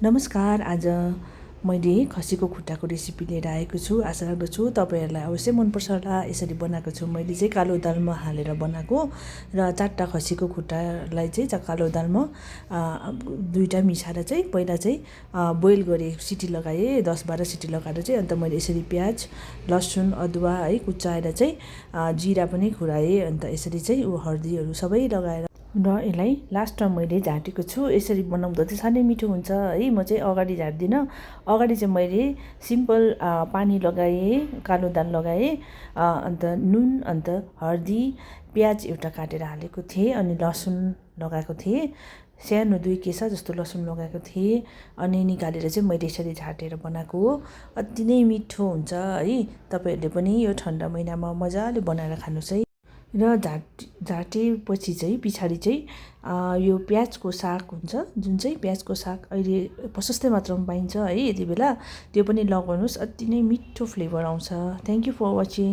नमस्कार। आज मैले खसीको खुट्टाको रेसिपी लिएर आएको छु। आशा राख्दछु तपाईँहरूलाई अवश्य मनपर्छ होला। यसरी बनाएको छु मैले चाहिँ कालो दालमा हालेर बनाएको र 4टा खसीको खुट्टालाई चाहिँ कालो दालमा दुईटा मिसाएर चाहिँ पहिला चाहिँ बोइल गरेँ, सिटी लगाएँ, 10-12 सिटी लगाएर चाहिँ अन्त मैले यसरी प्याज, लसुन, अदुवा है कुच्चाएर चाहिँ जिरा पनि खुराएँ। अन्त यसरी चाहिँ हर्दीहरू सबै लगाएर र यसलाई लास्टमा मैले झाँटेको छु। यसरी बनाउँदा चाहिँ साह्रै मिठो हुन्छ है। म चाहिँ अगाडि झाट्दिनँ। अगाडि चाहिँ मैले सिम्पल पानी लगाएँ, कालो दाल लगाएँ, अन्त नुन, अन्त हर्दी, प्याज एउटा काटेर हालेको थिएँ, अनि लसुन लगाएको थिएँ, सानो 2 केसा जस्तो लसुन लगाएको थिएँ, अनि निकालेर चाहिँ मैले यसरी झाटेर बनाएको हो। अति नै मिठो हुन्छ है। तपाईँहरूले पनि यो ठन्डा महिनामा मजाले बनाएर खानुहोस् है। र झाटेपछि चाहिँ पछाडि चाहिँ यो प्याजको साग हुन्छ, जुन चाहिँ प्याजको साग अहिले प्रशस्तै मात्रामा पाइन्छ है, यति बेला त्यो पनि लगाउनुहोस्। अति नै मिठो फ्लेभर आउँछ। Thank you for watching.